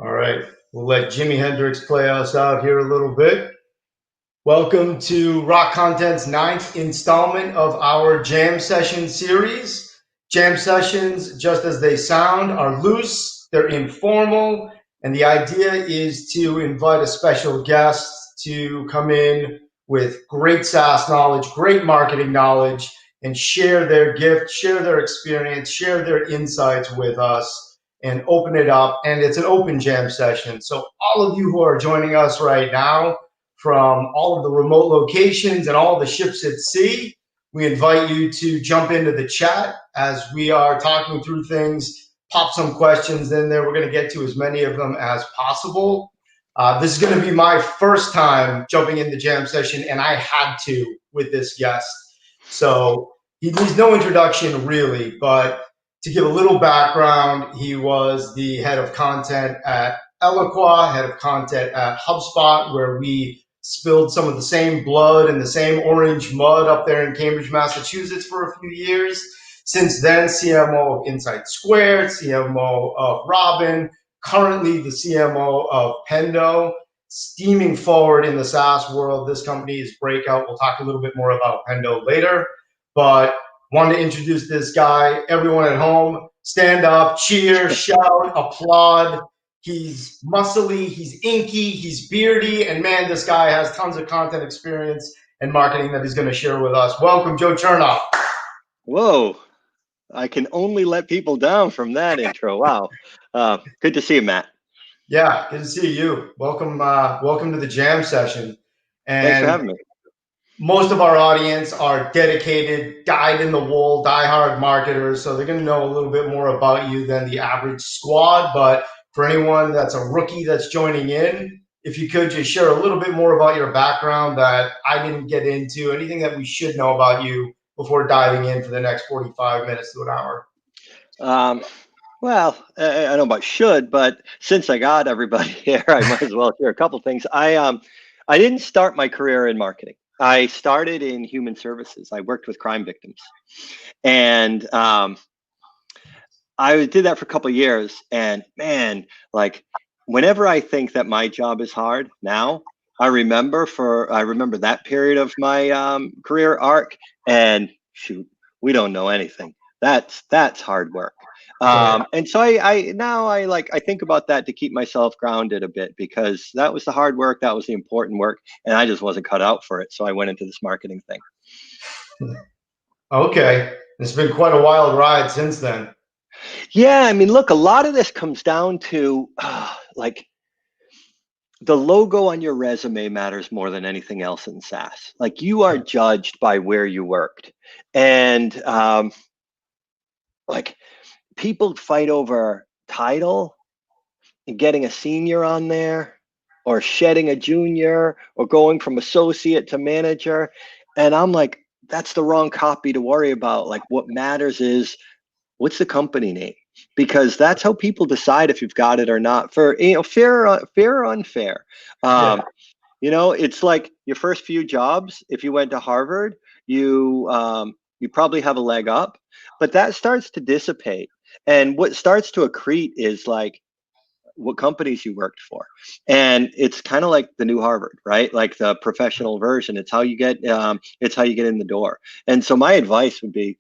All right, we'll let Jimi Hendrix play us out here a little bit. Welcome to Rock Content's 9th installment of our Jam Session series. Jam sessions, just as they sound, are loose, they're informal, and the idea is to invite a special guest to come in with great SaaS knowledge, great marketing knowledge, and share their gift, share their experience, share their insights with us, and open it up. And it's an open jam session. So all of you who are joining us right now, from all of the remote locations and all the ships at sea, we invite you to jump into the chat as we are talking through things. Pop some questions in there. We're going to get to as many of them as possible. This is going to be my first time jumping in the jam session, and I had to with this guest. So he needs no introduction really, but to give a little background, he was the head of content at Eloqua, head of content at HubSpot, where we spilled some of the same blood and the same orange mud up there in Cambridge, Massachusetts for a few years. Since then, CMO of InsightSquared, CMO of Robin, currently the CMO of Pendo, steaming forward in the SaaS world. This company is breakout. We'll talk a little bit more about Pendo later, but wanted to introduce this guy. Everyone at home, stand up, cheer, shout, applaud. He's muscly, he's inky, he's beardy, and man, this guy has tons of content experience and marketing that he's going to share with us. Welcome, Joe Chernov. Whoa, I can only let people down from that intro. Wow. Good to see you, Matt. Yeah, good to see you. Welcome, welcome to the jam session. And thanks for having me. Most of our audience are dedicated, dyed-in-the-wool, die-hard marketers, so they're going to know a little bit more about you than the average squad. But for anyone that's a rookie that's joining in, if you could just share a little bit more about your background that I didn't get into, anything that we should know about you before diving in for the next 45 minutes to an hour. Well, I don't know about should, but since I got everybody here, I might as well share a couple things. I didn't start my career in marketing. I started in human services. I worked with crime victims, and I did that for a couple of years. And man, like whenever I think that my job is hard now, I remember that period of my career arc, and shoot, we don't know anything. That's hard work. And so I think about that to keep myself grounded a bit, because that was the hard work, that was the important work, and I just wasn't cut out for it. So I went into this marketing thing. Okay, it's been quite a wild ride since then. Yeah, I mean, look, a lot of this comes down to like the logo on your resume matters more than anything else in SaaS. Like you are judged by where you worked, and like people fight over title and getting a senior on there, or shedding a junior, or going from associate to manager. And I'm like, that's the wrong copy to worry about. Like what matters is what's the company name, because that's how people decide if you've got it or not. For fair or unfair. It's like your first few jobs. If you went to Harvard, you probably have a leg up, but that starts to dissipate. And what starts to accrete is like what companies you worked for. And it's kind of like the new Harvard, right? Like the professional version. It's how you get in the door. And so my advice would be,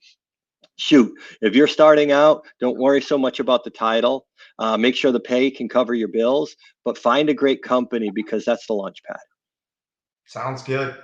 shoot, if you're starting out, don't worry so much about the title. Make sure the pay can cover your bills, but find a great company, because that's the launch pad. Sounds good.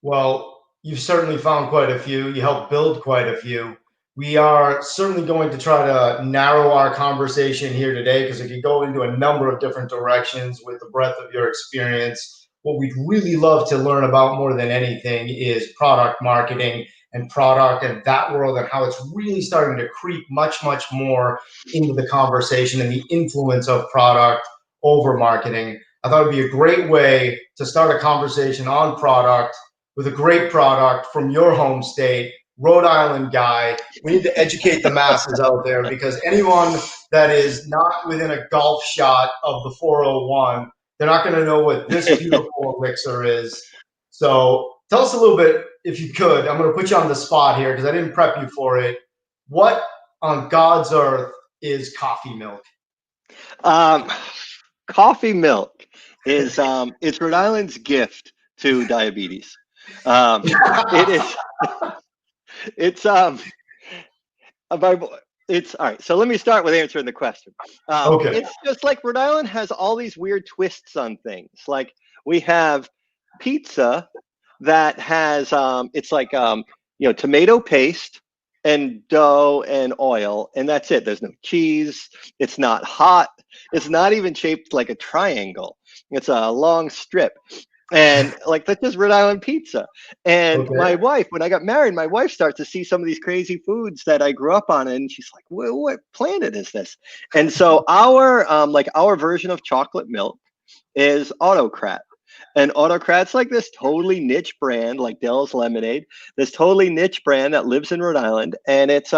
Well, you've certainly found quite a few. You helped build quite a few. We are certainly going to try to narrow our conversation here today, because it could go into a number of different directions with the breadth of your experience. What we'd really love to learn about more than anything is product marketing and product and that world, and how it's really starting to creep much, much more into the conversation and the influence of product over marketing. I thought it'd be a great way to start a conversation on product with a great product from your home state, Rhode Island guy. We need to educate the masses out there, because anyone that is not within a golf shot of the 401, they're not going to know what this beautiful elixir is. So tell us a little bit, if you could. I'm going to put you on the spot here because I didn't prep you for it. What on God's earth is coffee milk? Coffee milk is it's Rhode Island's gift to diabetes. It is. It's it's all right. So let me start with answering the question. Okay. It's just like Rhode Island has all these weird twists on things. Like we have pizza that has it's like tomato paste and dough and oil, and that's it. There's no cheese. It's not hot. It's not even shaped like a triangle. It's a long strip. And like that's just Rhode Island pizza. And Okay. my wife, when I got married, my wife starts to see some of these crazy foods that I grew up on, and she's like, what planet is this?" And so our version of chocolate milk is Autocrat. And Autocrat's like this totally niche brand, like Dell's Lemonade, this totally niche brand that lives in Rhode Island, and it's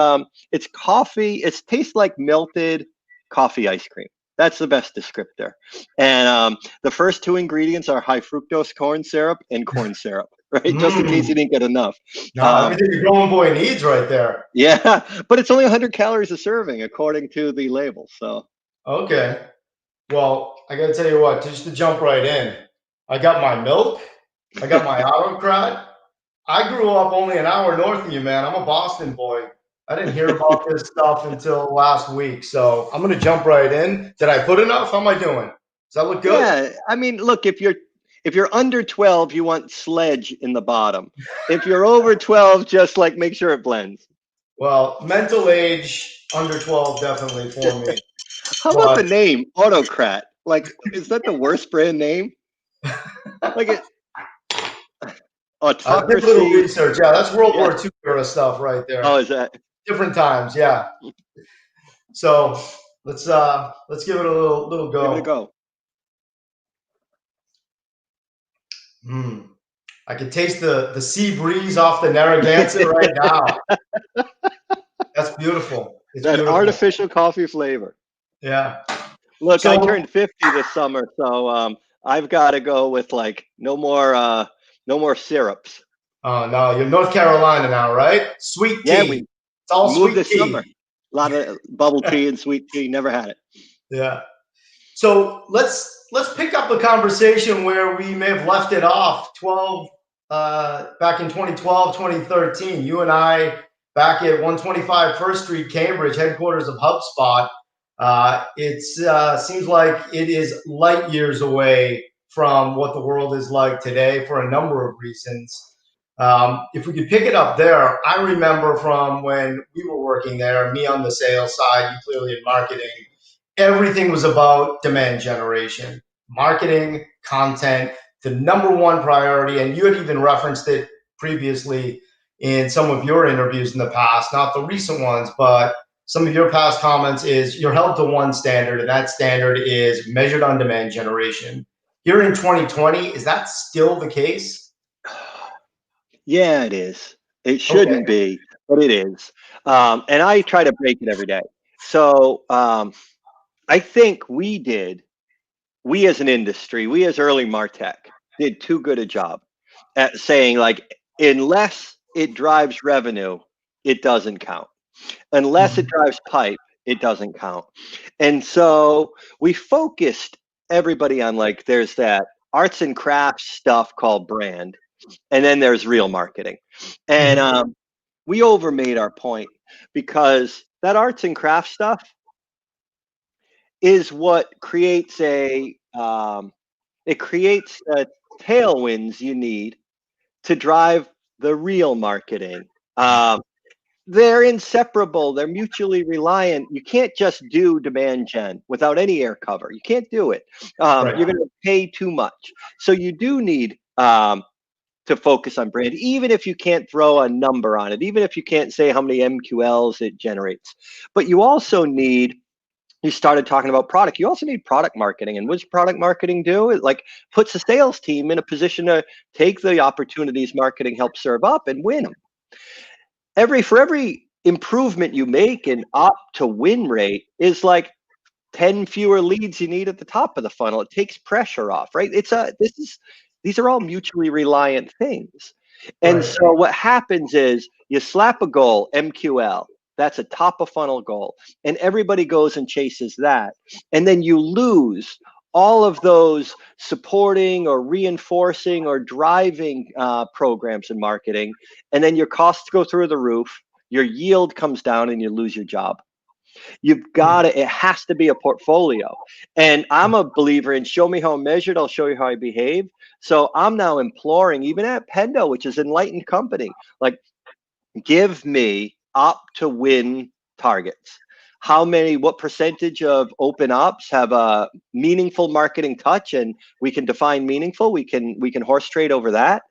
coffee. It tastes like melted coffee ice cream. That's the best descriptor. And the first two ingredients are high fructose corn syrup and corn syrup, right? Just in case you didn't get enough. No, everything your growing boy needs right there. Yeah, but it's only 100 calories a serving according to the label. So Okay. Well, I got to tell you what, just to jump right in, I got my milk. I got my Autocrat. I grew up only an hour north of you, man. I'm a Boston boy. I didn't hear about this stuff until last week. So I'm going to jump right in. Did I put enough? How am I doing? Does that look good? yeah, I mean, look, if you're under 12, you want Sledge in the bottom. If you're over 12, just like make sure it blends. Well, mental age under 12 definitely for me. How about the name Autocrat? Like, is that the worst brand name? Like it. I did a little Autocracy. research. Yeah, that's World War II era stuff right there. Oh, is that? Different times, yeah. So let's give it a little go. Give it a go. I can taste the sea breeze off the Narragansett right now. That's beautiful. It's That beautiful. artificial coffee flavor. Yeah. Look, So- I turned 50 this summer, so I've got to go with like no more syrups. Oh no, you're North Carolina now, right? Sweet tea. Yeah, it's all we sweet moved this tea. summer. A lot of bubble tea and sweet tea. Never had it. Yeah. So let's pick up the conversation where we may have left it off back in 2012, 2013. You and I back at 125 First Street, Cambridge, headquarters of HubSpot. It seems like it is light years away from what the world is like today for a number of reasons. If we could pick it up there, I remember from when we were working there, me on the sales side, you clearly in marketing, everything was about demand generation, marketing, content, the number one priority. And you had even referenced it previously in some of your interviews in the past, not the recent ones, but some of your past comments is you're held to one standard, and that standard is measured on demand generation. Here in 2020, is that still the case? Yeah, it is. It shouldn't be, but it is. And I try to break it every day. So I think we as an industry, we as early MarTech did too good a job at saying like, unless it drives revenue, it doesn't count. Unless it drives pipe, it doesn't count. And so we focused everybody on like, there's that arts and crafts stuff called brand. And then there's real marketing. And we overmade our point because that arts and crafts stuff is what creates the tailwinds you need to drive the real marketing. They're inseparable. They're mutually reliant. You can't just do demand gen without any air cover. You can't do it. Right. You're going to pay too much. So you do need to focus on brand, even if you can't throw a number on it, even if you can't say how many MQLs it generates. But you also need, you started talking about product, you also need product marketing. And what does product marketing do? It like puts the sales team in a position to take the opportunities marketing helps serve up and win them. For every improvement you make in opt to win rate is like 10 fewer leads you need at the top of the funnel. It takes pressure off, right? These are all mutually reliant things. And so what happens is you slap a goal, MQL, That's a top of funnel goal. And everybody goes and chases that. And then you lose all of those supporting or reinforcing or driving programs in marketing. And then your costs go through the roof, your yield comes down, and you lose your job. You've got to, it has to be a portfolio. And I'm a believer in show me how I'm measured, I'll show you how I behave. So I'm now imploring, even at Pendo, which is an enlightened company, like, give me opt to win targets. How many, what percentage of open ops have a meaningful marketing touch, and we can define meaningful. We can horse trade over that,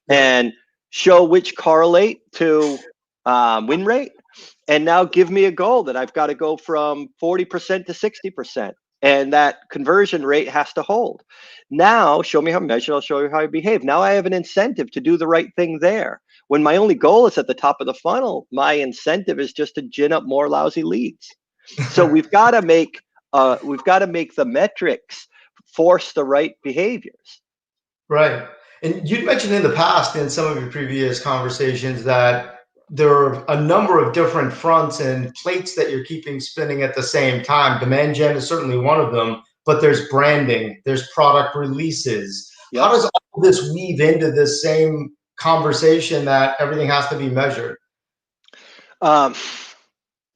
and show which correlate to win rate. And now give me a goal that I've got to go from 40% to 60%. And that conversion rate has to hold. Now, show me how I'm measured, I'll show you how I behave. Now I have an incentive to do the right thing there. When my only goal is at the top of the funnel, my incentive is just to gin up more lousy leads. So we've got to make the metrics force the right behaviors. Right. And you'd mentioned in the past in some of your previous conversations that there are a number of different fronts and plates that you're keeping spinning at the same time. Demand gen is certainly one of them, but there's branding, there's product releases. Yep. How does all this weave into this same conversation that everything has to be measured?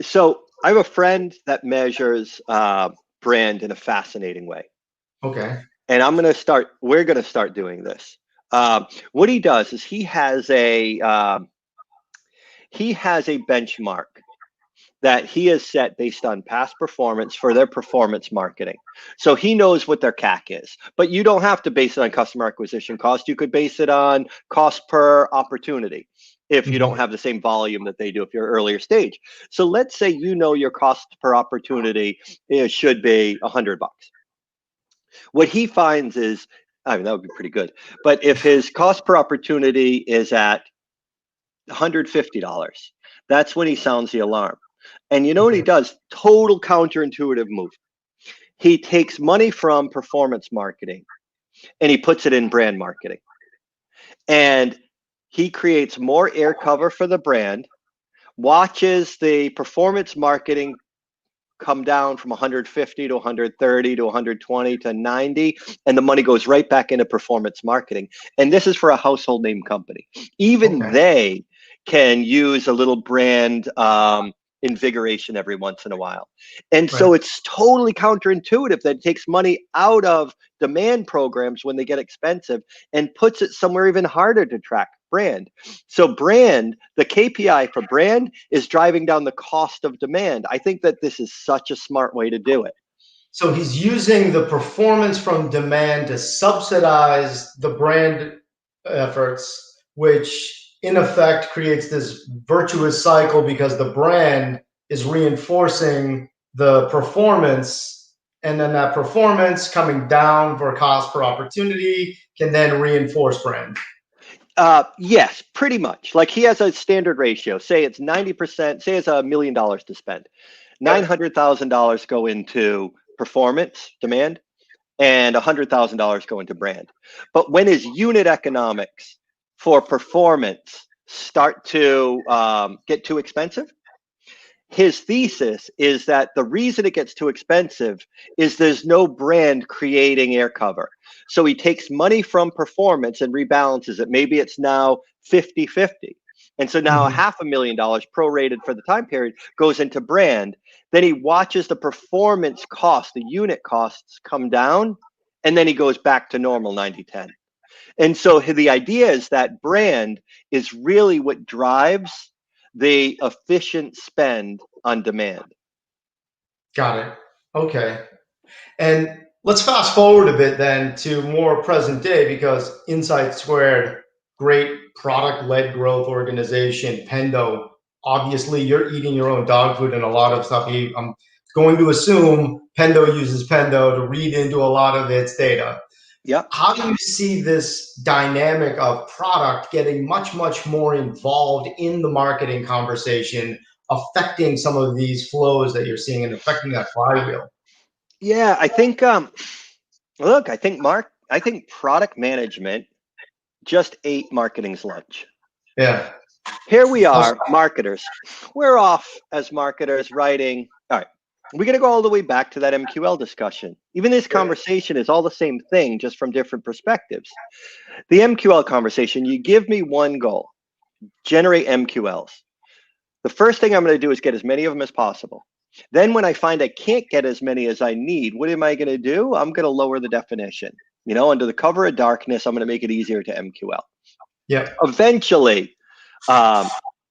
So I have a friend that measures brand in a fascinating way. Okay. And we're going to start doing this. What he does is he has a benchmark that he has set based on past performance for their performance marketing. So he knows what their CAC is, but you don't have to base it on customer acquisition cost. You could base it on cost per opportunity if you don't have the same volume that they do if you're earlier stage. So let's say your cost per opportunity should be $100. What he finds is, I mean, that would be pretty good. But if his cost per opportunity is at $150, that's when he sounds the alarm. And you know what he does? Total counterintuitive move. He takes money from performance marketing and he puts it in brand marketing. And he creates more air cover for the brand, watches the performance marketing come down from 150 to 130 to 120 to 90, and the money goes right back into performance marketing. And this is for a household name company. Even they can use a little brand invigoration every once in a while. And so it's totally counterintuitive that it takes money out of demand programs when they get expensive and puts it somewhere even harder to track, brand. So brand, the KPI for brand is driving down the cost of demand. I think that this is such a smart way to do it. So he's using the performance from demand to subsidize the brand efforts, which in effect creates this virtuous cycle because the brand is reinforcing the performance, and then that performance coming down for cost per opportunity can then reinforce brand. Yes, pretty much. Like he has a standard ratio. Say it's 90%, say it's $1 million to spend. $900,000 go into performance, demand, and $100,000 go into brand. But when his unit economics for performance start to get too expensive, his thesis is that the reason it gets too expensive is there's no brand creating air cover. So he takes money from performance and rebalances it. Maybe it's now 50-50. And so now $500,000 prorated for the time period goes into brand. Then he watches the performance cost, the unit costs come down, and then he goes back to normal 90-10. And so the idea is that brand is really what drives the efficient spend on demand. Got it. Okay. And let's fast forward a bit then to more present day, because InsightSquared, great product-led growth organization, Pendo, obviously you're eating your own dog food and a lot of stuff. I'm going to assume Pendo uses Pendo to read into a lot of its data. Yeah. How do you see this dynamic of product getting much, much more involved in the marketing conversation, affecting some of these flows that you're seeing and affecting that flywheel? Yeah, I think I think product management just ate marketing's lunch. Yeah. here we are, marketers. We're off as marketers writing. All right, we're going to go all the way back to that MQL discussion. Even this conversation is all the same thing, just from different perspectives. The MQL conversation, you give me one goal, generate MQLs. The first thing I'm going to do is get as many of them as possible. Then when I find I can't get as many as I need, what am I going to do? I'm going to lower the definition. You know, under the cover of darkness, I'm going to make it easier to MQL. Yeah. Eventually.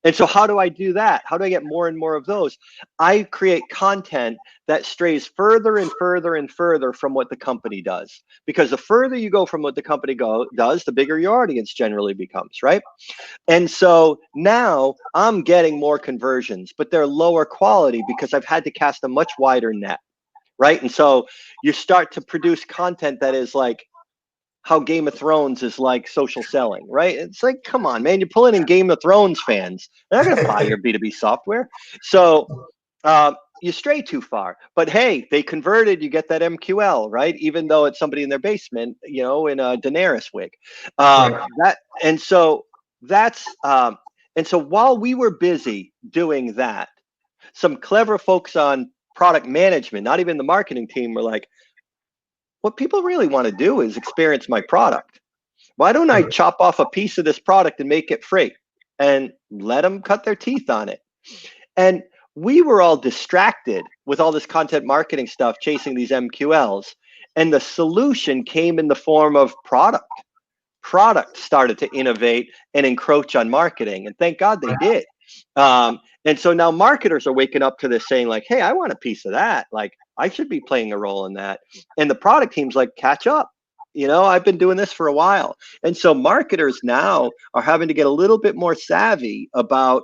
And so how do I do that? How do I get more and more of those? I create content that strays further and further and further from what the company does. Because the further you go from what the company does, the bigger your audience generally becomes, right? And so now I'm getting more conversions, but they're lower quality because I've had to cast a much wider net, right? And so you start to produce content that is like how Game of Thrones is like social selling, right? It's like, come on, man, you're pulling in Game of Thrones fans. They're not going to buy your B2B software. So you stray too far. But hey, they converted, you get that MQL, right? Even though it's somebody in their basement, you know, in a Daenerys wig. And so while we were busy doing that, some clever folks on product management, not even the marketing team, were like, what people really want to do is experience my product. Why don't I chop off a piece of this product and make it free and let them cut their teeth on it? And we were all distracted with all this content marketing stuff, chasing these MQLs. And the solution came in the form of product. Product started to innovate and encroach on marketing. And thank God they did. And so now marketers are waking up to this saying like, hey, I want a piece of that. Like, I should be playing a role in that. And the product team's like, catch up. You know, I've been doing this for a while. And so marketers now are having to get a little bit more savvy about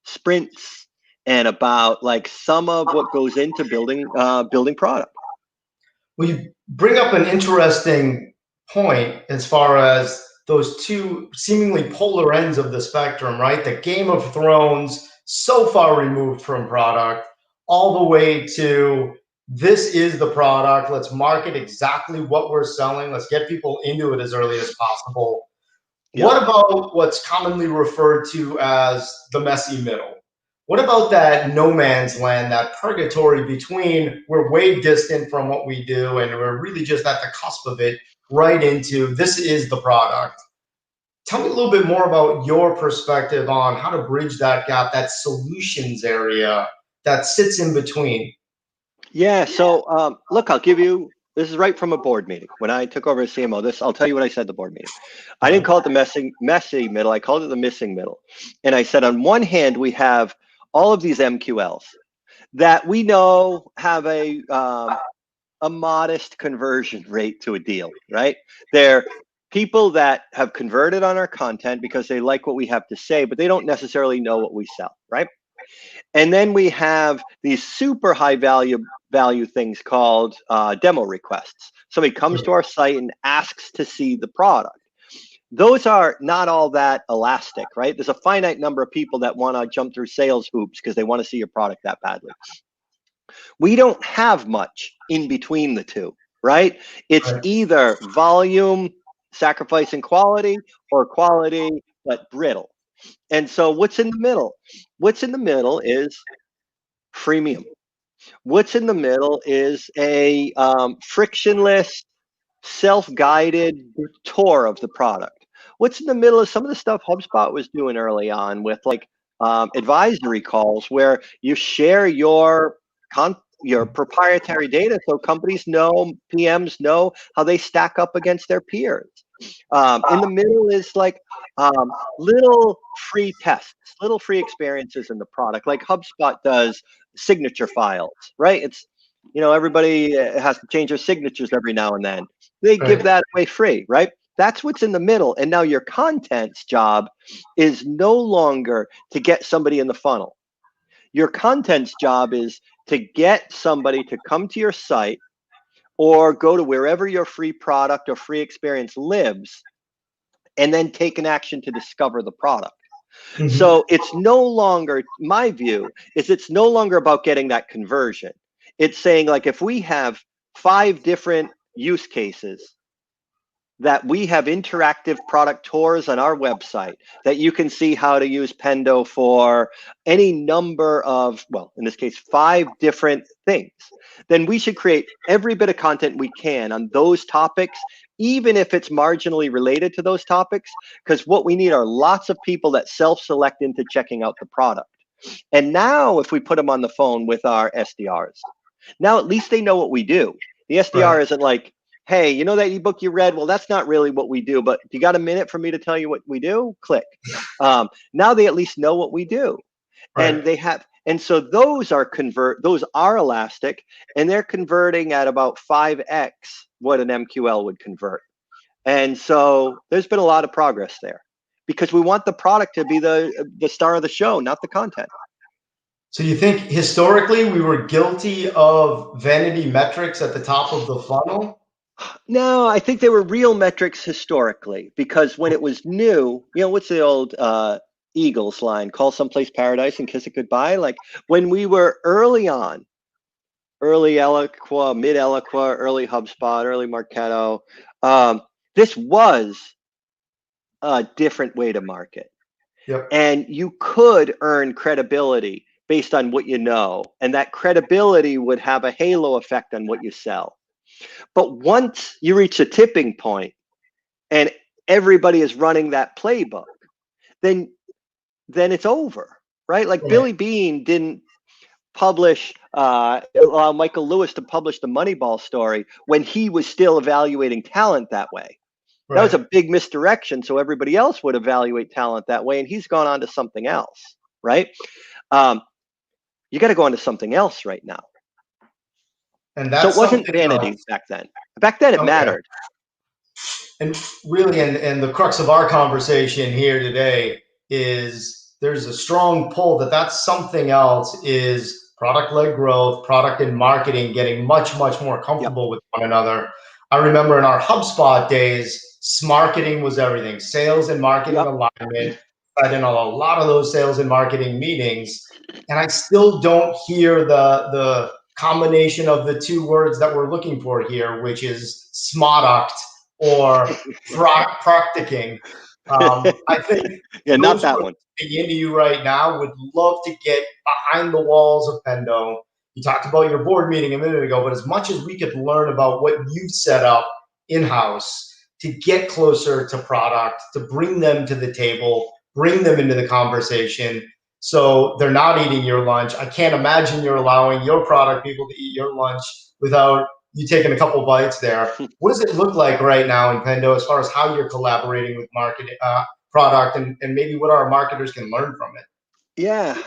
sprints and about like some of what goes into building product. Well, you bring up an interesting point as far as those two seemingly polar ends of the spectrum, right? The Game of Thrones, so far removed from product, all the way to this is the product. Let's market exactly what we're selling. Let's get people into it as early as possible. Yep. What about what's commonly referred to as the messy middle? What about that no man's land, that purgatory between we're way distant from what we do and we're really just at the cusp of it, right into this is the product? Tell me a little bit more about your perspective on how to bridge that gap, that solutions area that sits in between. Yeah, so look, I'll give you, this is right from a board meeting. When I took over as CMO, I'll tell you what I said at the board meeting. I didn't call it the messy middle, I called it the missing middle. And I said, on one hand, we have all of these MQLs that we know have a modest conversion rate to a deal, right? They're people that have converted on our content because they like what we have to say, but they don't necessarily know what we sell, right? And then we have these super high value things called demo requests. Somebody comes to our site and asks to see the product. Those are not all that elastic, right? There's a finite number of people that want to jump through sales hoops because they want to see your product that badly. We don't have much in between the two, right? It's either volume sacrificing quality or quality but brittle. And so what's in the middle? What's in the middle is freemium. What's in the middle is a frictionless, self-guided tour of the product. What's in the middle is some of the stuff HubSpot was doing early on with like advisory calls where you share your proprietary data so companies know, PMs know how they stack up against their peers. In the middle is like little free tests, little free experiences in the product, like HubSpot does signature files, right? It's, you know, everybody has to change their signatures every now and then. They give that away free, right? That's what's in the middle. And now your content's job is no longer to get somebody in the funnel. Your content's job is to get somebody to come to your site or go to wherever your free product or free experience lives and then take an action to discover the product. Mm-hmm. So it's no longer, my view is it's no longer about getting that conversion. It's saying like if we have 5 different use cases that we have interactive product tours on our website that you can see how to use Pendo for any number of, well, in this case, 5 different things, then we should create every bit of content we can on those topics, even if it's marginally related to those topics, because what we need are lots of people that self-select into checking out the product. And now if we put them on the phone with our SDRs, now at least they know what we do. The SDR isn't like, hey, you know that ebook you read? Well, that's not really what we do, but you got a minute for me to tell you what we do? Click. Now they at least know what we do. And they have, and so those are elastic, and they're converting at about 5x what an MQL would convert. And so there's been a lot of progress there because we want the product to be the star of the show, not the content. So you think historically we were guilty of vanity metrics at the top of the funnel? No, I think they were real metrics historically, because when it was new, you know, what's the old Eagles line? Call someplace paradise and kiss it goodbye. Like when we were early on, early Eloqua, mid Eloqua, early HubSpot, early Marketo, this was a different way to market. Yep. And you could earn credibility based on what you know, and that credibility would have a halo effect on what you sell. But once you reach a tipping point and everybody is running that playbook, then it's over, right? Like Billy Beane didn't publish, allow Michael Lewis to publish the Moneyball story when he was still evaluating talent that way. That was a big misdirection. So everybody else would evaluate talent that way, and he's gone on to something else, right? You got to go on to something else right now. And that's so it wasn't vanity back then. Back then it mattered. And really, and the crux of our conversation here today is there's a strong pull that's something else is product-led growth, product and marketing getting much, much more comfortable with one another. I remember in our HubSpot days, marketing was everything. Sales and marketing alignment. I did a lot of those sales and marketing meetings, and I still don't hear the combination of the 2 words that we're looking for here, which is smoduct or practicing. I think not that one. Into you right now would love to get behind the walls of Pendo. You talked about your board meeting a minute ago, but as much as we could learn about what you've set up in-house to get closer to product, to bring them to the table, bring them into the conversation, so they're not eating your lunch. I can't imagine you're allowing your product people to eat your lunch without you taking a couple bites there. What does it look like right now in Pendo as far as how you're collaborating with marketing, product, and maybe what our marketers can learn from it? Yeah,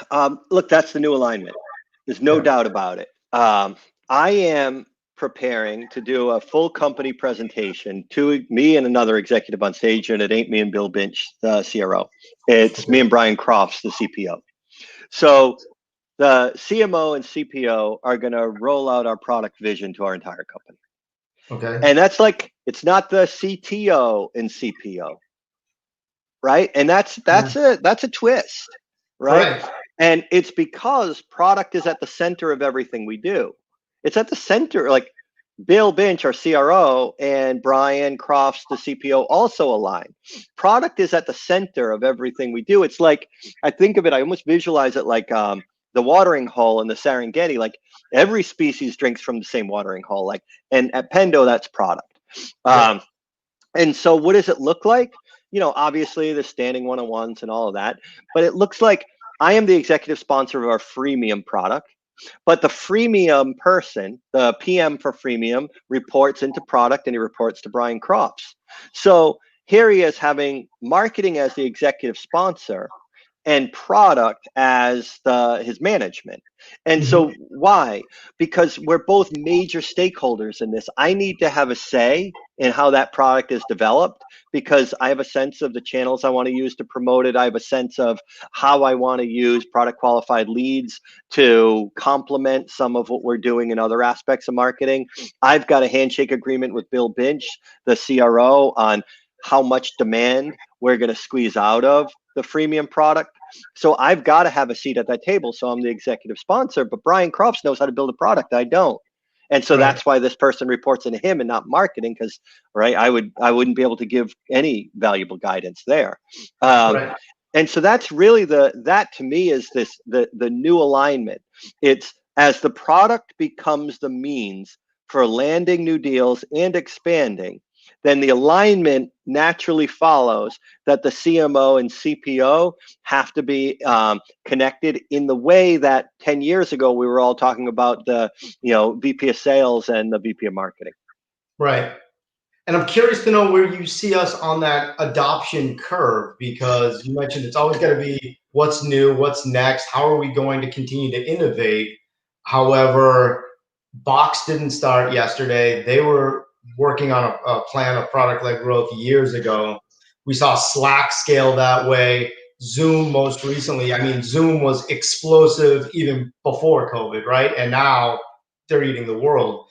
look, that's the new alignment. There's no doubt about it. I am preparing to do a full company presentation to me and another executive on stage, and it ain't me and Bill Binch, the CRO. It's me and Brian Crofts, the CPO. So the CMO and CPO are going to roll out our product vision to our entire company. Okay. And that's like, it's not the CTO and CPO, right? And that's a twist, right? And it's because product is at the center of everything we do. It's at the center, like Bill Binch, our CRO, and Brian Crofts, the CPO, also align. Product is at the center of everything we do. It's like, I think of it, I almost visualize it like the watering hole in the Serengeti. Like every species drinks from the same watering hole. Like, and at Pendo, that's product. And so what does it look like? You know, obviously the standing one-on-ones and all of that, but it looks like I am the executive sponsor of our freemium product, but the freemium person, the PM for freemium, reports into product and he reports to Brian Crofts. So here he is having marketing as the executive sponsor and product as his management. And so why? Because we're both major stakeholders in this. I need to have a say in how that product is developed because I have a sense of the channels I want to use to promote it. I have a sense of how I want to use product qualified leads to complement some of what we're doing in other aspects of marketing. I've got a handshake agreement with Bill Binch, the CRO, on how much demand we're going to squeeze out of the freemium product. So I've got to have a seat at that table. So I'm the executive sponsor, but Brian Crofts knows how to build a product. I don't. And so Right. that's why this person reports into him and not marketing, because right, I wouldn't be able to give any valuable guidance there. Right. And so that's really that to me is the new alignment. It's as the product becomes the means for landing new deals and expanding, then the alignment naturally follows that the CMO and CPO have to be connected in the way that 10 years ago we were all talking about the VP of sales and the VP of marketing. Right. And I'm curious to know where you see us on that adoption curve, because you mentioned it's always got to be what's new, what's next, how are we going to continue to innovate? However, Box didn't start yesterday. They were working on a plan of product-led growth years ago. We saw Slack scale that way. Zoom most recently. I mean, Zoom was explosive even before COVID, right? And now they're eating the world.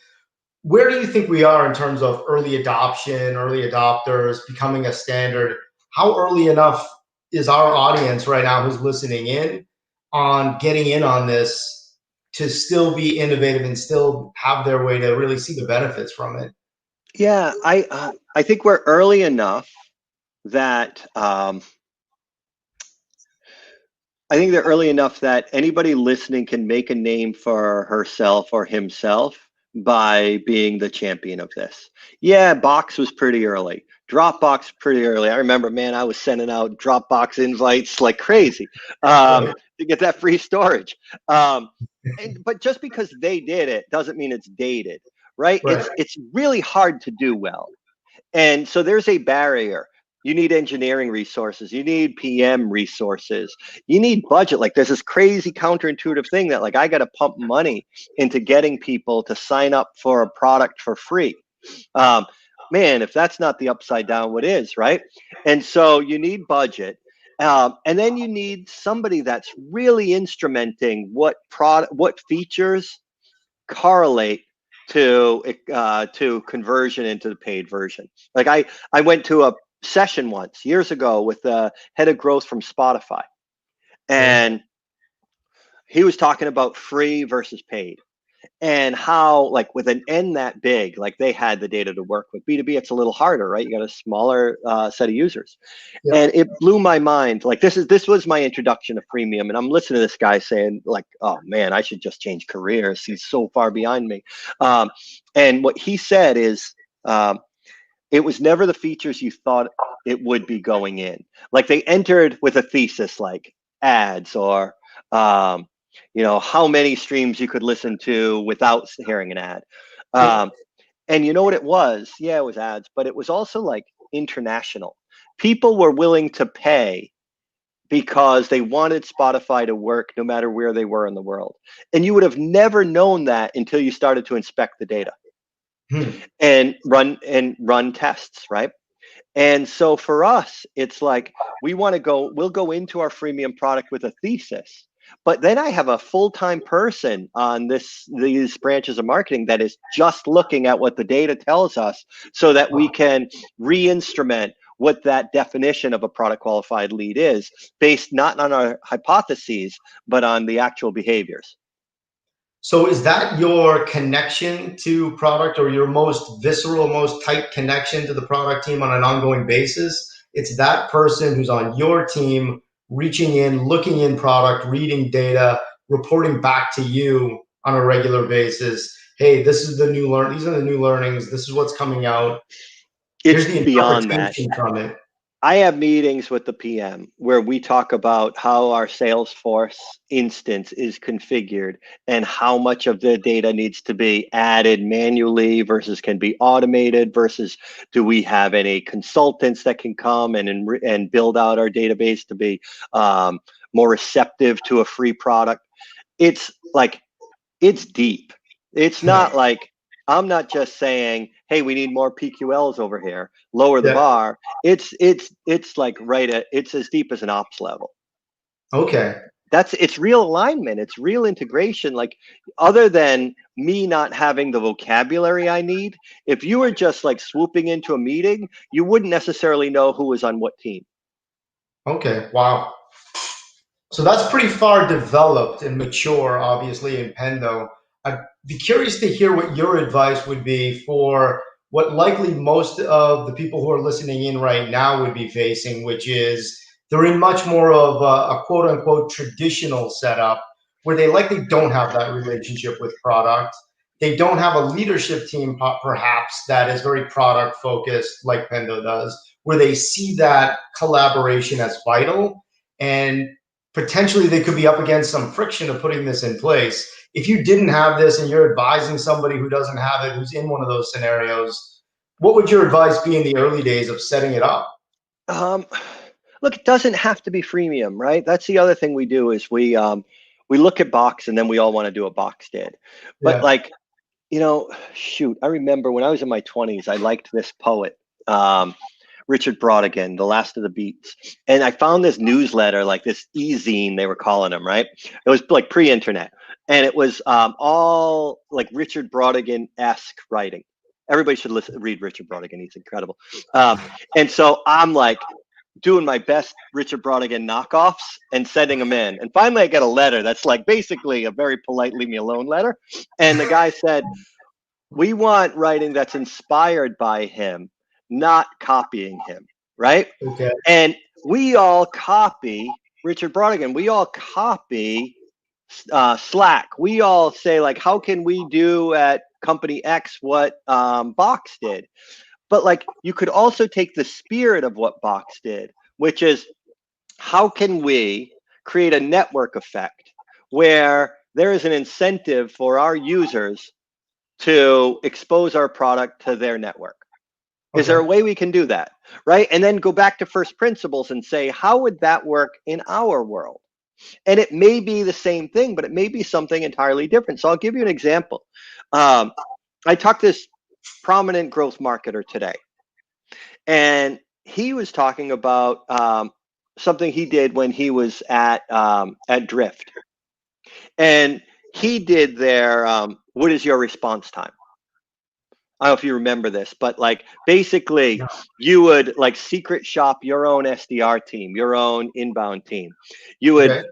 Where do you think we are in terms of early adoption, early adopters becoming a standard? How early enough is our audience right now who's listening in on getting in on this to still be innovative and still have their way to really see the benefits from it? Yeah, I think we're early enough that I think they're early enough that anybody listening can make a name for herself or himself by being the champion of this. Yeah, Box was pretty early. Dropbox pretty early. I remember, man, I was sending out Dropbox invites like crazy to get that free storage. But just because they did it doesn't mean it's dated, right? Right. It's really hard to do well. And so there's a barrier. You need engineering resources. You need PM resources. You need budget. Like there's this crazy counterintuitive thing that like I got to pump money into getting people to sign up for a product for free. Man, if that's not the upside down, what is, right? And so you need budget. And then you need somebody that's really instrumenting what features correlate to conversion into the paid version. Like I went to a session once years ago with the head of growth from Spotify, and he was talking about free versus paid and how like with an N that big, like they had the data to work with. B2B, it's a little harder, right? You got a smaller set of users. Yep. And it blew my mind. Like this was my introduction to freemium. And I'm listening to this guy saying like, oh man, I should just change careers. He's so far behind me. And what he said is, it was never the features you thought it would be going in. Like they entered with a thesis like ads or how many streams you could listen to without hearing an ad. And you know what it was? Yeah, it was ads, but it was also like international. People were willing to pay because they wanted Spotify to work no matter where they were in the world. And you would have never known that until you started to inspect the data and run tests, right? And so for us, it's like we'll go into our freemium product with a thesis, but then I have a full-time person on these branches of marketing that is just looking at what the data tells us so that we can re-instrument what that definition of a product qualified lead is based not on our hypotheses, but on the actual behaviors. So is that your connection to product, or your most visceral, most tight connection to the product team on an ongoing basis? It's that person who's on your team reaching in, looking in product, reading data, reporting back to you on a regular basis. Hey, this is the new these are the new learnings. This is what's coming out. Here's the It's beyond that. interpretation from it. I have meetings with the PM where we talk about how our Salesforce instance is configured and how much of the data needs to be added manually versus can be automated versus do we have any consultants that can come and build out our database to be more receptive to a free product. It's like, it's deep. It's not like, I'm not just saying, hey, we need more PQLs over here, lower the bar. It's like it's as deep as an ops level. Okay. It's real alignment. It's real integration. Like other than me not having the vocabulary I need, if you were just like swooping into a meeting, you wouldn't necessarily know who was on what team. Okay. Wow. So that's pretty far developed and mature, obviously, in Pendo. I'd be curious to hear what your advice would be for what likely most of the people who are listening in right now would be facing, which is they're in much more of a quote unquote traditional setup where they likely don't have that relationship with product. They don't have a leadership team, perhaps, that is very product focused, like Pendo does, where they see that collaboration as vital. And potentially they could be up against some friction of putting this in place. If you didn't have this and you're advising somebody who doesn't have it, who's in one of those scenarios, what would your advice be in the early days of setting it up? Look, it doesn't have to be freemium, right? That's the other thing we do is we look at Box and then we all want to do what Box did. But Yeah. like, shoot, I remember when I was in my 20s, I liked this poet, Richard Brautigan, The Last of the Beats. And I found this newsletter, like this e-zine, they were calling them, right? It was like pre-internet. And it was all like Richard Brautigan-esque writing. Everybody should read Richard Brautigan. He's incredible. And so I'm like doing my best Richard Brautigan knockoffs and sending them in. And finally I get a letter that's like basically a very polite leave me alone letter. And the guy said, we want writing that's inspired by him, not copying him, right? Okay. And we all copy Richard Brautigan. We all copy Slack. We all say like, how can we do at company X what Box did? But like, you could also take the spirit of what Box did, which is how can we create a network effect where there is an incentive for our users to expose our product to their network? Okay. Is there a way we can do that, right? And then go back to first principles and say, how would that work in our world? And it may be the same thing, but it may be something entirely different. So I'll give you an example. I talked to this prominent growth marketer today, and he was talking about something he did when he was at Drift. And he did their, what is your response time? I don't know if you remember this, but like basically you would like secret shop your own SDR team, your own inbound team. You would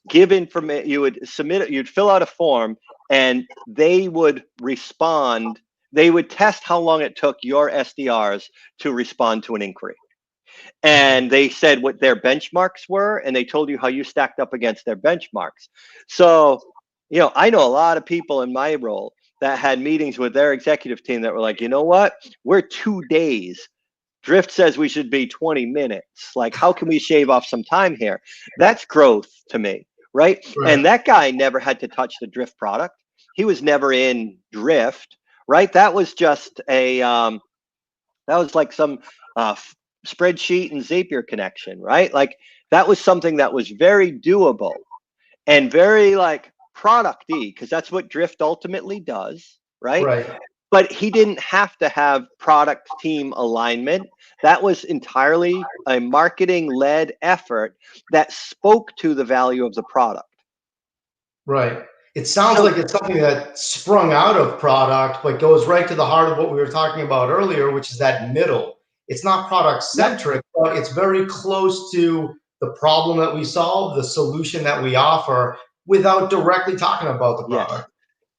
give information, you would submit it, you'd fill out a form and they would respond. They would test how long it took your SDRs to respond to an inquiry. And they said what their benchmarks were, and they told you how you stacked up against their benchmarks. So, I know a lot of people in my role that had meetings with their executive team that were like, you know what, we're 2 days. Drift says we should be 20 minutes. Like, how can we shave off some time here? That's growth to me, right? And that guy never had to touch the Drift product. He was never in Drift, right? That was just that was like some spreadsheet and Zapier connection, right? Like that was something that was very doable and very like product-y, because that's what Drift ultimately does, right? But he didn't have to have product team alignment. That was entirely a marketing-led effort that spoke to the value of the product. Right. It sounds like it's something that sprung out of product, but goes right to the heart of what we were talking about earlier, which is that middle. It's not product centric, but it's very close to the problem that we solve, the solution that we offer, without directly talking about the product. Yes.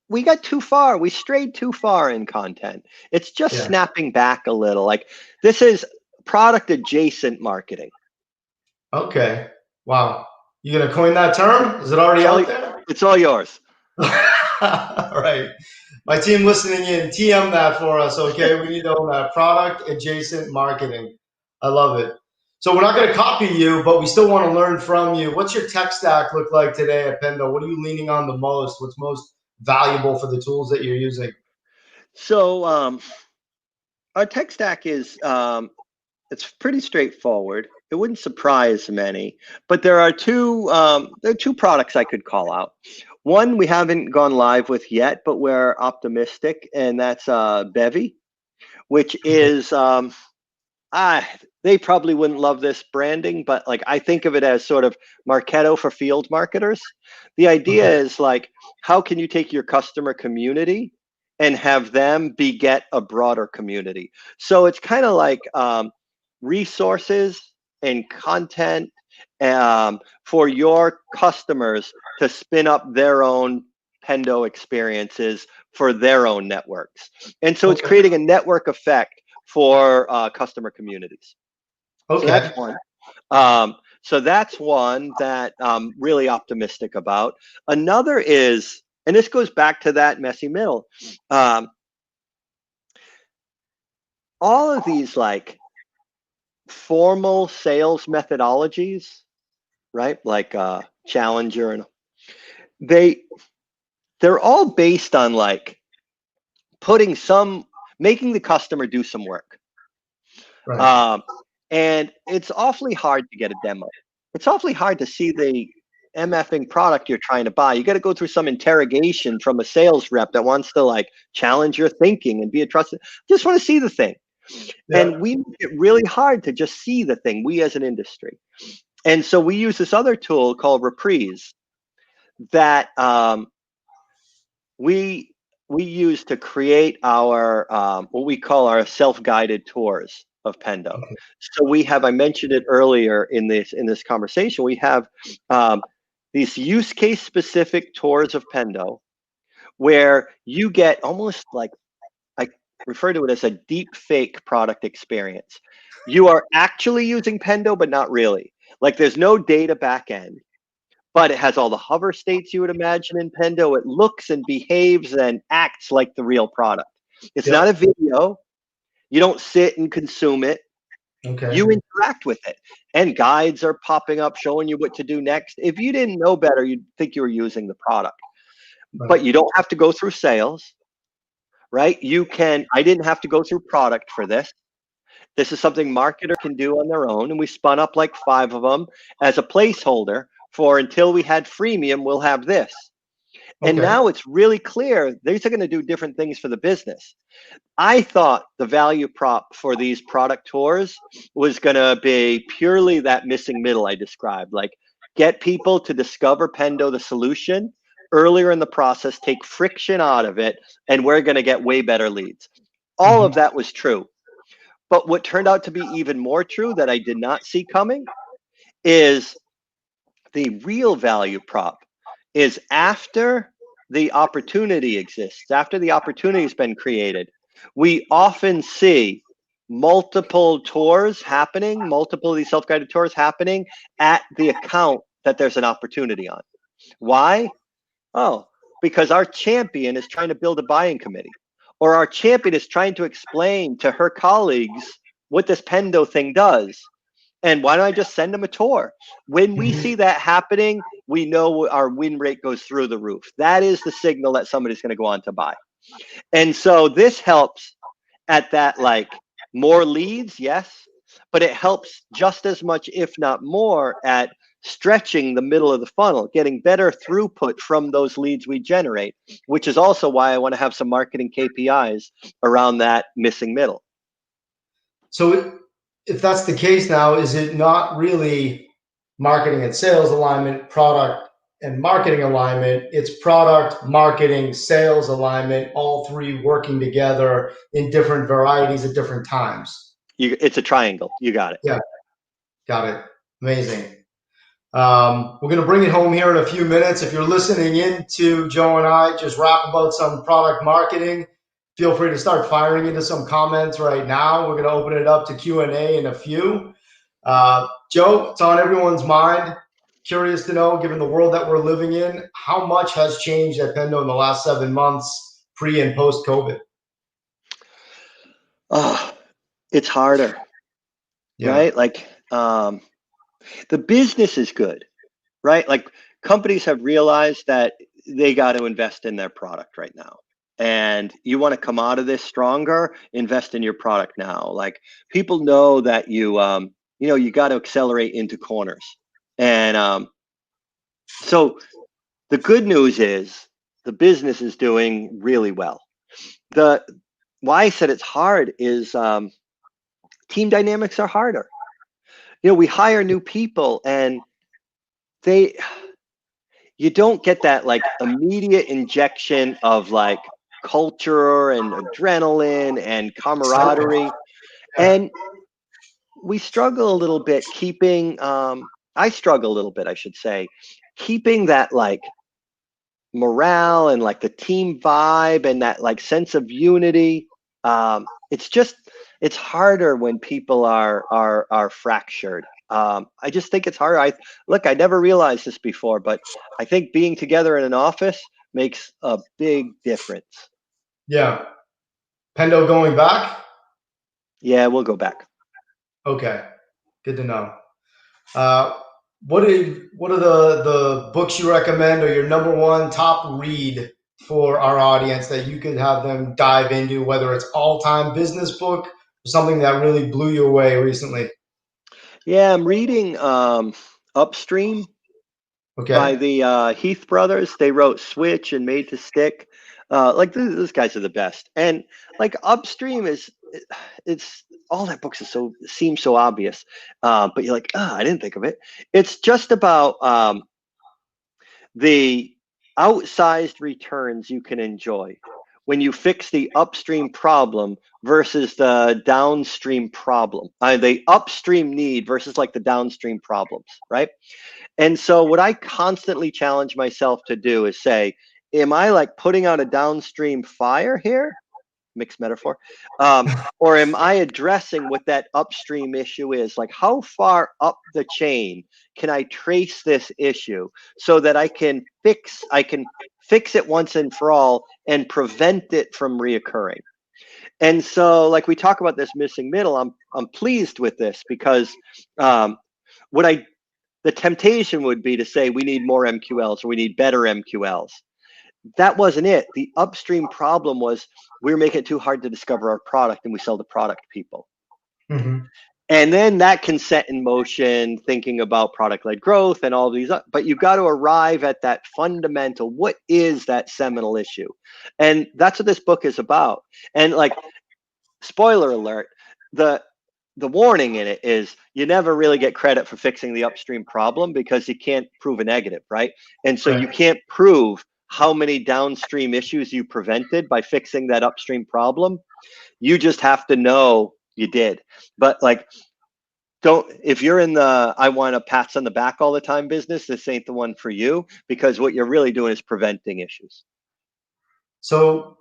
We got too far. We strayed too far in content. It's just snapping back a little. Like this is product adjacent marketing. Okay. Wow. You gonna coin that term? Is it already out there? It's all yours. All right. My team listening in, TM that for us, okay? We need to own that. Product adjacent marketing. I love it. So we're not going to copy you, but we still want to learn from you. What's your tech stack look like today at Pendo? What are you leaning on the most? What's most valuable for the tools that you're using? So our tech stack is it's pretty straightforward. It wouldn't surprise many, but there are two products I could call out. One we haven't gone live with yet, but we're optimistic, and that's Bevy, which is they probably wouldn't love this branding, but like I think of it as sort of Marketo for field marketers. The idea is like, how can you take your customer community and have them beget a broader community? So it's kind of like resources and content for your customers to spin up their own Pendo experiences for their own networks. And so it's creating a network effect for customer communities. So that's one. So that's one that I'm really optimistic about. Another is, and this goes back to that messy middle. All of these like formal sales methodologies, right? Like Challenger, and they're all based on like making the customer do some work. Right. And it's awfully hard to get a demo. It's awfully hard to see the MFing product you're trying to buy. You got to go through some interrogation from a sales rep that wants to like challenge your thinking and be a trusted. Just want to see the thing. Yeah. And we make it really hard to just see the thing, we as an industry. And so we use this other tool called Reprise that we use to create our what we call our self-guided tours of Pendo. Okay. So we have, I mentioned it earlier in this conversation, we have these use case specific tours of Pendo where you get almost like, I refer to it as a deep fake product experience. You are actually using Pendo, but not really. Like there's no data back end, but it has all the hover states you would imagine in Pendo. It looks and behaves and acts like the real product. It's not a video. You don't sit and consume it. Okay. You interact with it, and guides are popping up showing you what to do next. If you didn't know better, you'd think you were using the product. Right. But you don't have to go through sales, right? I didn't have to go through product for this. This is something marketer can do on their own, and we spun up like 5 of them as a placeholder for until we had freemium, we'll have this. And now it's really clear these are going to do different things for the business. I thought the value prop for these product tours was going to be purely that missing middle I described, like get people to discover Pendo, the solution, earlier in the process, take friction out of it, and we're going to get way better leads. All of that was true. But what turned out to be even more true that I did not see coming is the real value prop is after the opportunity exists, after the opportunity has been created, we often see multiple tours happening, multiple of these self-guided tours happening at the account that there's an opportunity on. Why? Oh, because our champion is trying to build a buying committee, or our champion is trying to explain to her colleagues what this Pendo thing does. And why don't I just send them a tour? When we see that happening, we know our win rate goes through the roof. That is the signal that somebody's going to go on to buy. And so this helps at that, like more leads, yes, but it helps just as much, if not more, at stretching the middle of the funnel, getting better throughput from those leads we generate, which is also why I want to have some marketing KPIs around that missing middle. So if that's the case now, is it not really marketing and sales alignment, product and marketing alignment? It's product, marketing, sales alignment, all three working together in different varieties at different times. It's a triangle. You got it. Yeah, got it. Amazing. We're going to bring it home here in a few minutes. If you're listening in to Joe and I just rap about some product marketing, feel free to start firing into some comments right now. We're going to open it up to Q&A in a few. Joe, it's on everyone's mind. Curious to know, given the world that we're living in, how much has changed at Pendo in the last 7 months, pre and post COVID? Oh, it's harder, right? Like the business is good, right? Like companies have realized that they got to invest in their product right now. And you want to come out of this stronger, invest in your product now. Like people know that you got to accelerate into corners. And so the good news is the business is doing really well. Why I said it's hard is team dynamics are harder. We hire new people and you don't get that like immediate injection of like culture and adrenaline and camaraderie. And we struggle a little bit keeping, I struggle a little bit, I should say, keeping that like morale and like the team vibe and that like sense of unity. It's harder when people are fractured. I just think it's harder. I never realized this before, but I think being together in an office makes a big difference. Yeah. Pendo going back? Yeah, we'll go back. Okay. Good to know. Uh, what are the books you recommend, or your number one top read for our audience that you could have them dive into, whether it's all-time business book or something that really blew you away recently? Yeah, I'm reading Upstream by Okay. the Heath brothers. They wrote Switch and Made to Stick. Like those guys are the best. And like Upstream it's all that books is seems so obvious, but you're like, I didn't think of it. It's just about the outsized returns you can enjoy when you fix the upstream problem versus the downstream problem. The upstream need versus like the downstream problems, right? And so what I constantly challenge myself to do is say, am I like putting out a downstream fire here? Mixed metaphor. Or am I addressing what that upstream issue is? Like how far up the chain can I trace this issue so that I can fix it once and for all and prevent it from reoccurring? And so like we talk about this missing middle, I'm pleased with this because what I the temptation would be to say we need more MQLs or we need better MQLs. That wasn't it. The upstream problem was we were making it too hard to discover our product and we sell to product people. Mm-hmm. And then that can set in motion thinking about product-led growth and all these, but you've got to arrive at that fundamental, what is that seminal issue? And that's what this book is about. And like, spoiler alert, the warning in it is you never really get credit for fixing the upstream problem because you can't prove a negative, right? And so you Right. can't prove how many downstream issues you prevented by fixing that upstream problem. You just have to know you did. But like, if you're in the I want a pats on the back all the time business, this ain't the one for you because what you're really doing is preventing issues. So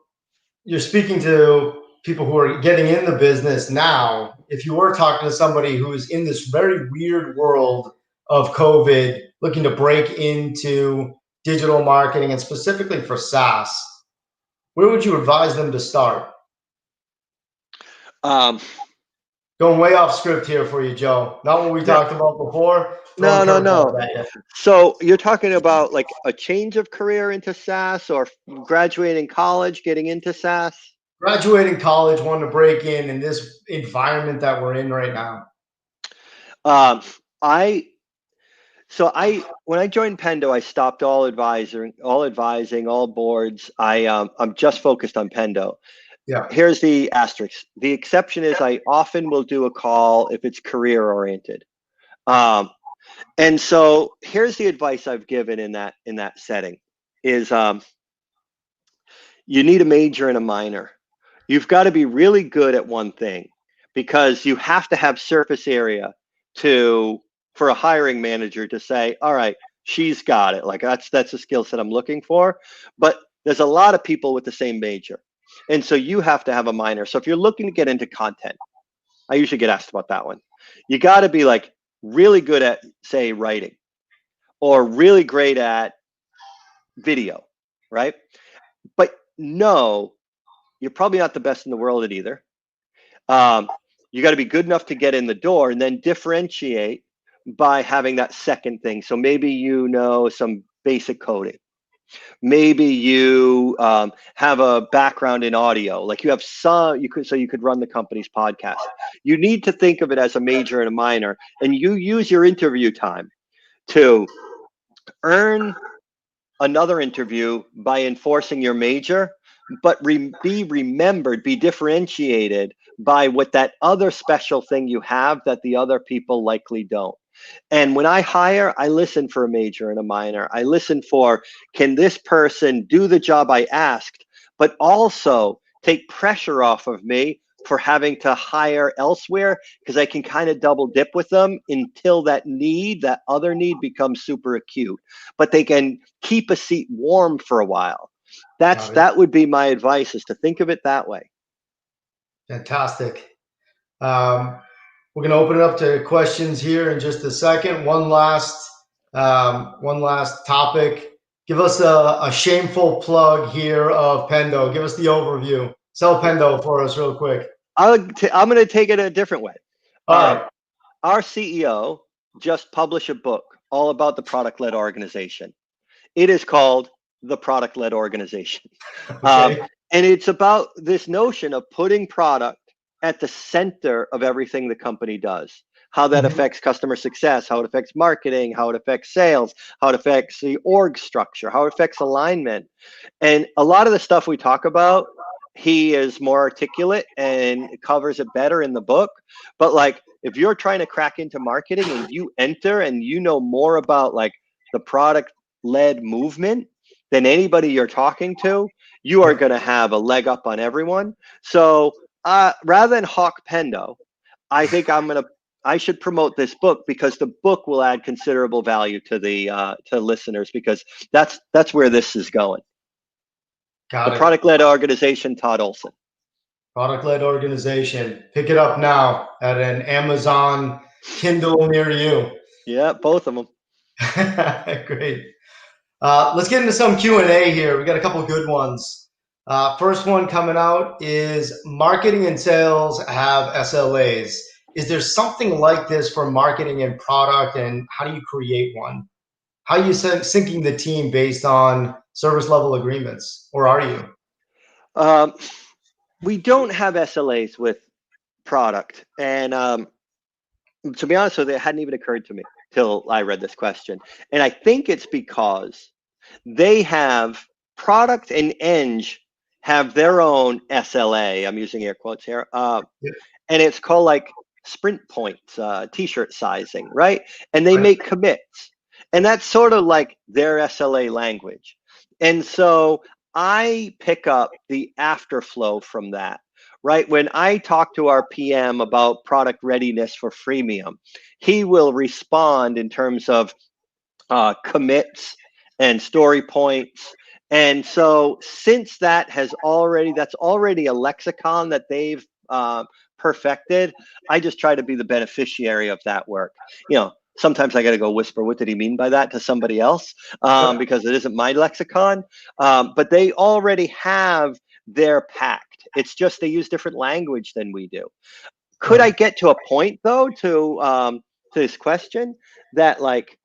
you're speaking to people who are getting in the business now. If you were talking to somebody who's in this very weird world of COVID, looking to break into digital marketing and specifically for SaaS, where would you advise them to start? Um, Going way off script here for you, Joe. Not what we no, talked about before. Throwing no. curveballs at you. So you're talking about like a change of career into SaaS or graduating college, getting into SaaS? Graduating college, wanting to break in this environment that we're in right now. Um, I when I joined Pendo, I stopped all advising, all boards. I'm just focused on Pendo. Yeah. Here's the asterisk. The exception is I often will do a call if it's career oriented. And so here's the advice I've given in that setting is you need a major and a minor. You've got to be really good at one thing because you have to have surface area for a hiring manager to say, all right, she's got it. Like that's a skill set I'm looking for. But there's a lot of people with the same major. And so you have to have a minor. So if you're looking to get into content, I usually get asked about that one. You got to be like really good at, say, writing or really great at video, right? But no, you're probably not the best in the world at either. You got to be good enough to get in the door and then differentiate by having that second thing. So maybe you know some basic coding. Maybe you have a background in audio, like you have you could run the company's podcast. You need to think of it as a major and a minor, and you use your interview time to earn another interview by enforcing your major, but be remembered, be differentiated by what that other special thing you have that the other people likely don't. And when I hire, I listen for a major and a minor. I listen for, can this person do the job I asked, but also take pressure off of me for having to hire elsewhere, because I can kind of double dip with them until that other need becomes super acute. But they can keep a seat warm for a while. That would be my advice, is to think of it that way. Fantastic. We're going to open it up to questions here in just a second. One last topic. Give us a shameful plug here of Pendo. Give us the overview. Sell Pendo for us real quick. I'm going to take it a different way. All right. Our CEO just published a book all about the product-led organization. It is called The Product-Led Organization. Okay. And it's about this notion of putting product at the center of everything the company does. How that affects customer success, how it affects marketing, how it affects sales, how it affects the org structure, how it affects alignment. And a lot of the stuff we talk about, he is more articulate and covers it better in the book. But like, if you're trying to crack into marketing and you enter and you know more about like the product-led movement than anybody you're talking to, you are going to have a leg up on everyone. So rather than hawk Pendo, I think I should promote this book, because the book will add considerable value to the to listeners, because that's where this is going. The Product-Led Organization, Todd Olson. Product-Led Organization. Pick it up now at an Amazon Kindle near you. Yeah, both of them. Great. Let's get into some Q&A here. We got a couple of good ones. First one coming out is, marketing and sales have SLAs. Is there something like this for marketing and product, and how do you create one? How are you syncing the team based on service level agreements, or are you? We don't have SLAs with product. And to be honest with you, it hadn't even occurred to me till I read this question. And I think it's because they have product and eng have their own SLA. I'm using air quotes here. And it's called like sprint points, t-shirt sizing, right? And they make commits. And that's sort of like their SLA language. And so I pick up the afterflow from that, right? When I talk to our PM about product readiness for freemium, he will respond in terms of commits and story points. And so since that's already a lexicon that they've perfected, I just try to be the beneficiary of that work. You know, sometimes I got to go whisper, what did he mean by that, to somebody else, because it isn't my lexicon. But they already have their pact. It's just they use different language than we do. Could I get to a point, though, to this question, that like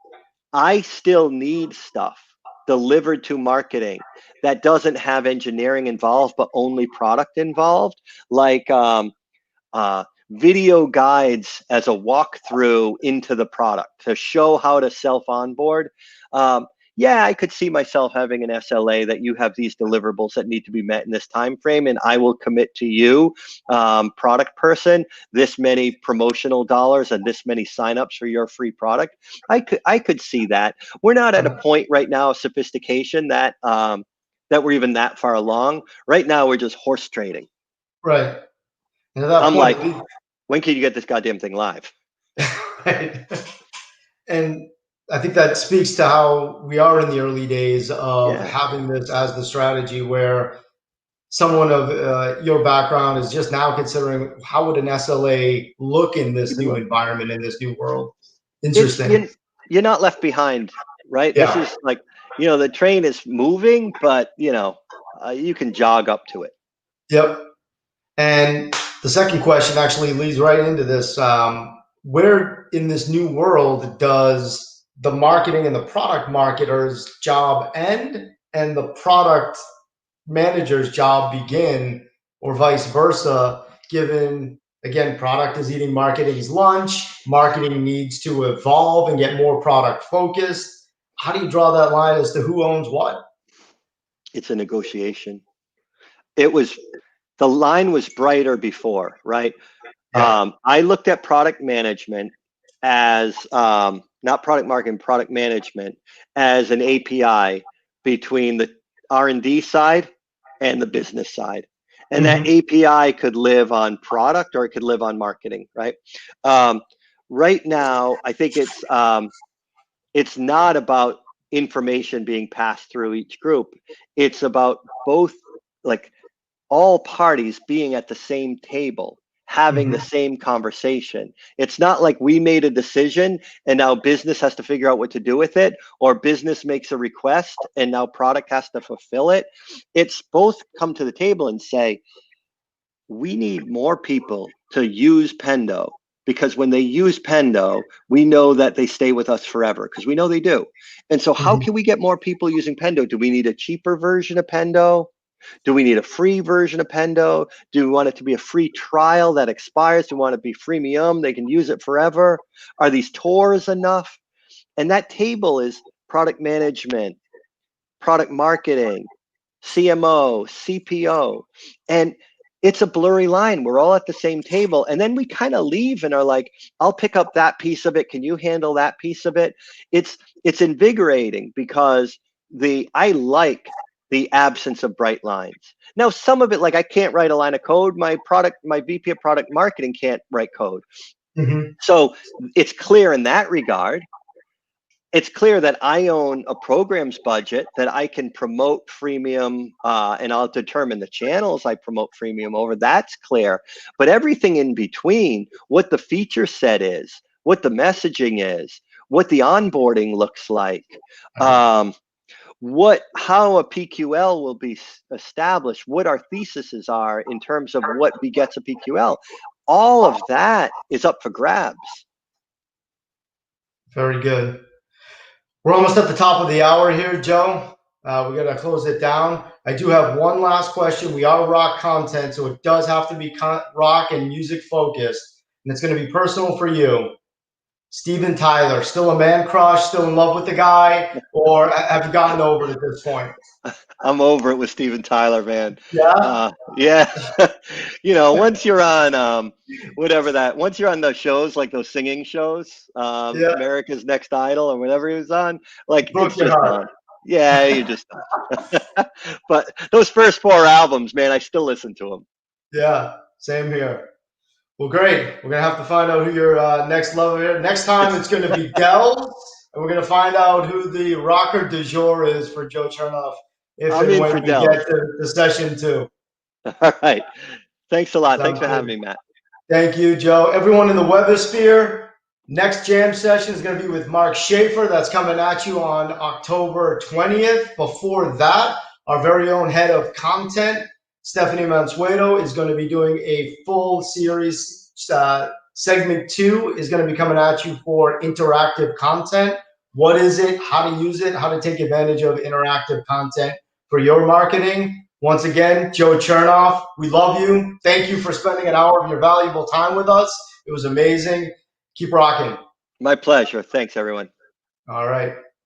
I still need stuff delivered to marketing that doesn't have engineering involved, but only product involved, like video guides as a walkthrough into the product to show how to self-onboard. Yeah, I could see myself having an SLA that you have these deliverables that need to be met in this time frame, and I will commit to you, product person, this many promotional dollars and this many signups for your free product. I could see that. We're not at a point right now of sophistication that that we're even that far along. Right now, we're just horse trading. Right. And at that I'm point, like, when can you get this goddamn thing live? Right. And I think that speaks to how we are in the early days of having this as the strategy, where someone of your background is just now considering, how would an SLA look in this new environment, in this new world? Interesting. You're not left behind, right? Yeah. This is like, you know, the train is moving, but you know, you can jog up to it. Yep. And the second question actually leads right into this. Where in this new world does the marketing and the product marketer's job end and the product manager's job begin, or vice versa, given, again, product is eating marketing's lunch, marketing needs to evolve and get more product focused? How do you draw that line as to who owns what? It's a negotiation. The line was brighter before, right? Yeah. I looked at product management as not product marketing, product management as an API between the R&D side and the business side. And that API could live on product or it could live on marketing, right? Right now, I think it's not about information being passed through each group. It's about both, like, all parties being at the same table, having the same conversation. It's not like we made a decision and now business has to figure out what to do with it, or business makes a request and now product has to fulfill it. It's both come to the table and say, we need more people to use Pendo, because when they use Pendo, we know that they stay with us forever, because we know they do. And so how can we get more people using Pendo? Do we need a cheaper version of Pendo? Do we need a free version of Pendo? Do we want it to be a free trial that expires? Do we want it to be freemium? They can use it forever. Are these tours enough? And that table is product management, product marketing, CMO, CPO. And it's a blurry line. We're all at the same table. And then we kind of leave and are like, I'll pick up that piece of it. Can you handle that piece of it? It's invigorating, because I like the absence of bright lines. Now, some of it, like, I can't write a line of code. My VP of product marketing can't write code. So it's clear in that regard. It's clear that I own a programs budget that I can promote freemium, and I'll determine the channels I promote freemium over. That's clear. But everything in between, what the feature set is, what the messaging is, what the onboarding looks like, how a PQL will be established, what our theses are in terms of what begets a PQL, all of that is up for grabs. Very good. We're almost at the top of the hour here, Joe. We got to close it down. I do have one last question. We are rock content, so it does have to be rock and music focused, and it's going to be personal for you. Steven Tyler, still a man crush, still in love with the guy, or have you gotten over it at this point? I'm over it with Steven Tyler, man. Yeah? Yeah. Once you're on once you're on the shows, like those singing shows, America's Next Idol or whatever he was on, like, it's just done. Yeah, you just but those first 4 albums, man, I still listen to them. Yeah, same here. Well, great. We're going to have to find out who your next lover is. Next time it's going to be Dells, and we're going to find out who the rocker du jour is for Joe Chernov if and when we get to the session 2. All right. Thanks a lot. Thanks for having me, Matt. Thank you, Joe. Everyone in the Webosphere, next jam session is going to be with Mark Schaefer. That's coming at you on October 20th. Before that, our very own head of content, Stephanie Mansueto, is going to be doing a full series. Segment 2 is going to be coming at you for interactive content. What is it? How to use it? How to take advantage of interactive content for your marketing. Once again, Joe Chernov, we love you. Thank you for spending an hour of your valuable time with us. It was amazing. Keep rocking. My pleasure. Thanks, everyone. All right.